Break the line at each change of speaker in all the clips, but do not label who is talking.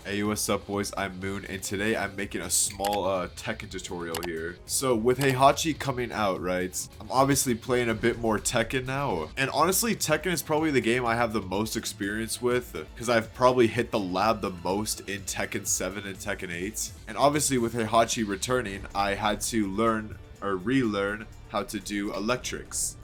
Hey, what's up boys, I'm Moon, and today I'm making a small Tekken tutorial here. So with Heihachi coming out, right, I'm obviously playing a bit more Tekken now. And honestly, Tekken is probably the game I have the most experience with, because I've probably hit the lab the most in Tekken 7 and Tekken 8. And obviously with Heihachi returning, I had to learn or relearn how to do electrics.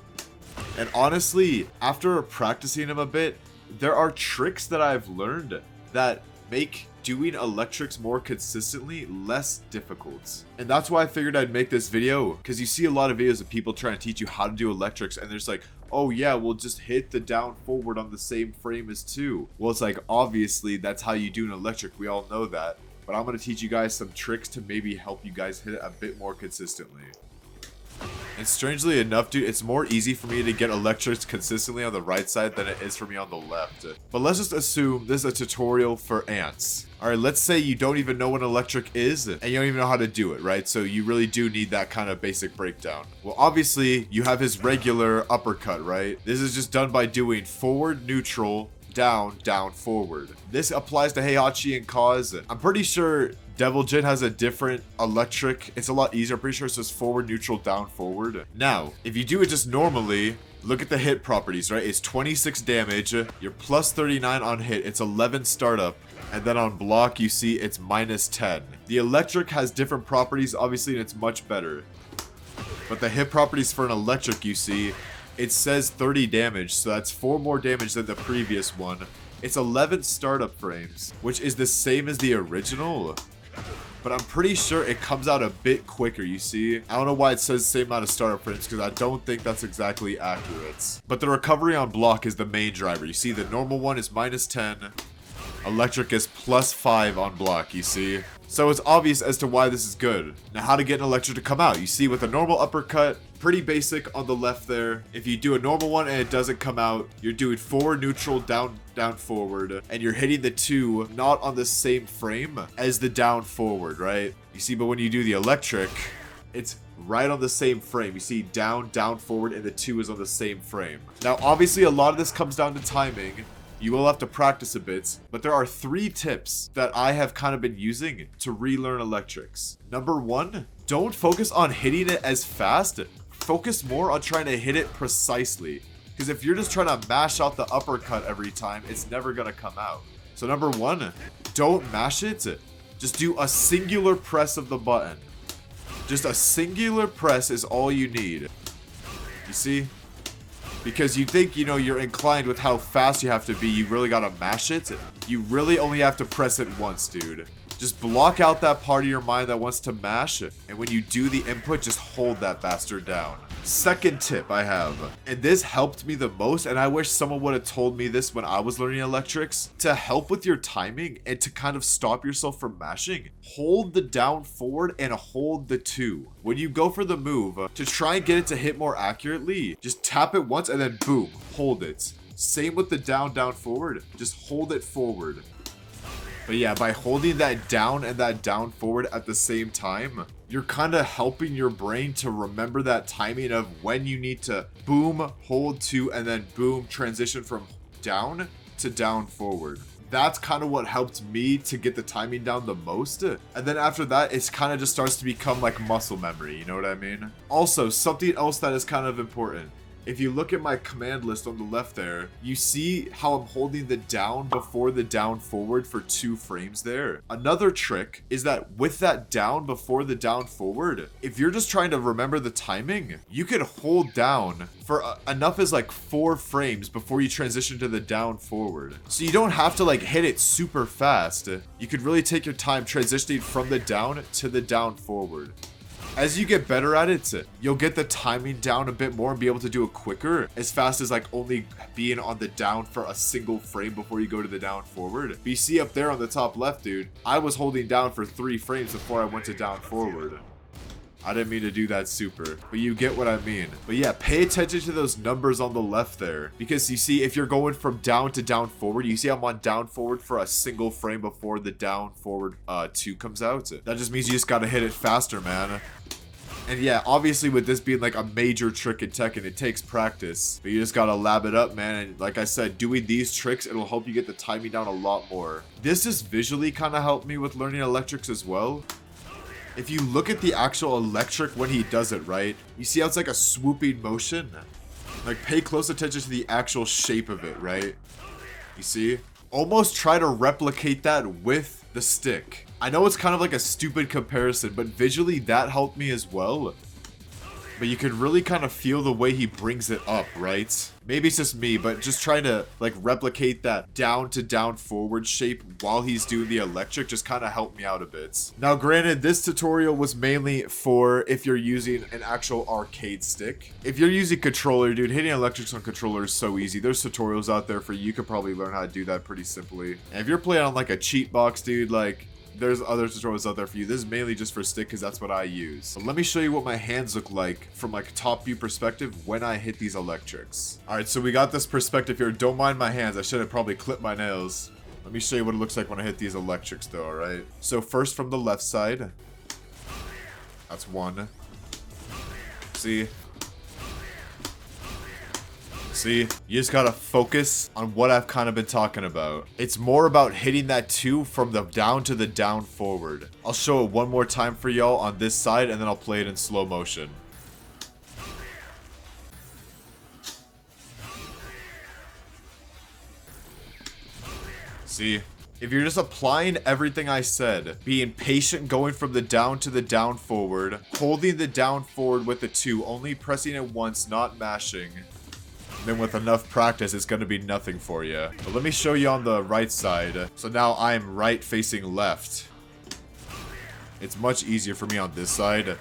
And honestly, after practicing him a bit, there are tricks that I've learned that make doing electrics more consistently less difficult. And that's why I figured I'd make this video, because you see a lot of videos of people trying to teach you how to do electrics and there's like, oh yeah, we'll just hit the down forward on the same frame as 2. Well, it's like, obviously that's how you do an electric, we all know that, but I'm going to teach you guys some tricks to maybe help you guys hit it a bit more consistently. And strangely enough, dude, it's more easy for me to get electrics consistently on the right side than it is for me on the left. But let's just assume this is a tutorial for ants. Alright, let's say you don't even know what an electric is, and you don't even know how to do it, right? So you really do need that kind of basic breakdown. Well, obviously, you have his regular uppercut, right? This is just done by doing forward, neutral, down, down, forward. This applies to Heihachi and Cause. I'm pretty sure Devil Jin has a different electric. It's a lot easier. I'm pretty sure it's just forward, neutral, down, forward. Now, if you do it just normally, look at the hit properties, right? It's 26 damage. You're plus 39 on hit. It's 11 startup. And then on block, you see it's minus 10. The electric has different properties, obviously, and it's much better. But the hit properties for an electric, you see, it says 30 damage, so that's 4 more damage than the previous one. It's 11 startup frames, which is the same as the original. But I'm pretty sure it comes out a bit quicker, you see? I don't know why it says the same amount of startup frames, because I don't think that's exactly accurate. But the recovery on block is the main driver. You see, the normal one is minus 10. Electric is plus 5 on block, you see? So it's obvious as to why this is good. Now, how to get an electric to come out. You see, with a normal uppercut, pretty basic on the left there. If you do a normal one and it doesn't come out, you're doing forward, neutral, down, down, forward. And you're hitting the 2 not on the same frame as the down, forward, right? You see, but when you do the electric, it's right on the same frame. You see, down, down, forward, and the 2 is on the same frame. Now, obviously, a lot of this comes down to timing. You will have to practice a bit, but there are 3 tips that I have kind of been using to relearn electrics. Number 1, don't focus on hitting it as fast. Focus more on trying to hit it precisely. Because if you're just trying to mash out the uppercut every time, it's never going to come out. So number 1, don't mash it. Just do a singular press of the button. Just a singular press is all you need. You see? Because you think, you know, you're inclined with how fast you have to be, you really gotta mash it. You really only have to press it once, dude. Just block out that part of your mind that wants to mash it. And when you do the input, just hold that bastard down. Second tip I have, and this helped me the most, and I wish someone would have told me this when I was learning electrics, to help with your timing and to kind of stop yourself from mashing, hold the down forward and hold the 2. When you go for the move, to try and get it to hit more accurately, just tap it once and then boom, hold it. Same with the down, down, forward, just hold it forward. But yeah, by holding that down and that down forward at the same time, you're kind of helping your brain to remember that timing of when you need to boom, hold 2, and then boom, transition from down to down forward. That's kind of what helped me to get the timing down the most. And then after that, it kind of just starts to become like muscle memory, you know what I mean? Also, something else that is kind of important. If you look at my command list on the left there, you see how I'm holding the down before the down forward for 2 frames there. Another trick is that with that down before the down forward, if you're just trying to remember the timing, you can hold down for enough as like 4 frames before you transition to the down forward. So you don't have to like hit it super fast. You could really take your time transitioning from the down to the down forward. As you get better at it, you'll get the timing down a bit more and be able to do it quicker, as fast as like only being on the down for a single frame before you go to the down forward. But you see up there on the top left, dude, I was holding down for 3 frames before I went to down forward. I didn't mean to do that super, but you get what I mean. But yeah, pay attention to those numbers on the left there, because you see, if you're going from down to down forward, you see I'm on down forward for a single frame before the down forward 2 comes out. That just means you just gotta hit it faster, man. And yeah, obviously with this being like a major trick in Tekken, it takes practice. But you just gotta lab it up, man. And like I said, doing these tricks, it'll help you get the timing down a lot more. This just visually kind of helped me with learning electrics as well. If you look at the actual electric when he does it, right? You see how it's like a swooping motion? Like, pay close attention to the actual shape of it, right? You see? Almost try to replicate that with the stick. I know it's kind of like a stupid comparison, but visually that helped me as well. But you can really kind of feel the way he brings it up, right? Maybe it's just me, but just trying to like replicate that down to down forward shape while he's doing the electric just kind of helped me out a bit. Now granted, this tutorial was mainly for if you're using an actual arcade stick. If you're using controller, dude, hitting electrics on controller is so easy. There's tutorials out there for you. You could probably learn how to do that pretty simply. And if you're playing on like a cheat box, dude, like there's other tutorials out there for you. This is mainly just for stick because that's what I use. But let me show you what my hands look like from like a top view perspective when I hit these electrics. Alright, so we got this perspective here. Don't mind my hands. I should have probably clipped my nails. Let me show you what it looks like when I hit these electrics though, alright? So first from the left side. That's one. See? See, you just gotta focus on what I've kind of been talking about. It's more about hitting that 2 from the down to the down forward. I'll show it one more time for y'all on this side and then I'll play it in slow motion. See? If you're just applying everything I said, being patient going from the down to the down forward, holding the down forward with the 2, only pressing it once, not mashing. Then with enough practice, it's going to be nothing for you. But let me show you on the right side. So now I'm right facing left. It's much easier for me on this side.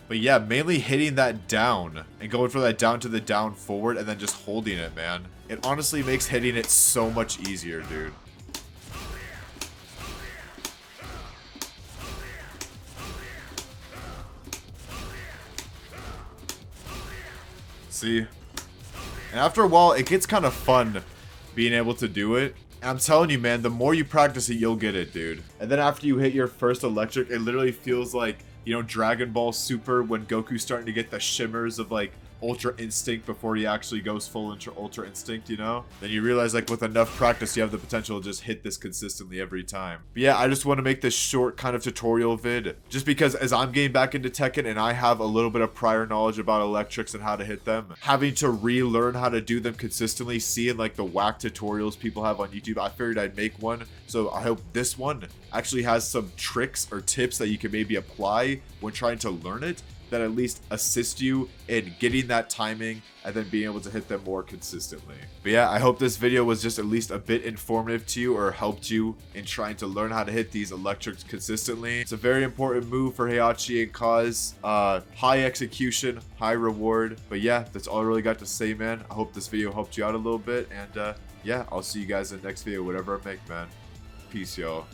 But yeah, mainly hitting that down and going from that down to the down forward and then just holding it, man. It honestly makes hitting it so much easier, dude. See? And after a while, it gets kind of fun being able to do it. And I'm telling you, man, the more you practice it, you'll get it, dude. And then after you hit your first electric, it literally feels like, you know, Dragon Ball Super when Goku's starting to get the shimmers of, like, Ultra Instinct before he actually goes full into Ultra Instinct, you know? Then you realize, like, with enough practice, you have the potential to just hit this consistently every time. But yeah, I just want to make this short kind of tutorial vid. Just because as I'm getting back into Tekken and I have a little bit of prior knowledge about electrics and how to hit them, having to relearn how to do them consistently, seeing, like, the whack tutorials people have on YouTube, I figured I'd make one. So I hope this one actually has some tricks or tips that you can maybe apply when trying to learn it, that at least assist you in getting that timing and then being able to hit them more consistently. But yeah, I hope this video was just at least a bit informative to you or helped you in trying to learn how to hit these electrics consistently. It's a very important move for Heihachi and Cause. High execution, high reward. But yeah, that's all I really got to say, man. I hope this video helped you out a little bit. And yeah, I'll see you guys in the next video, whatever I make, man. Peace, y'all.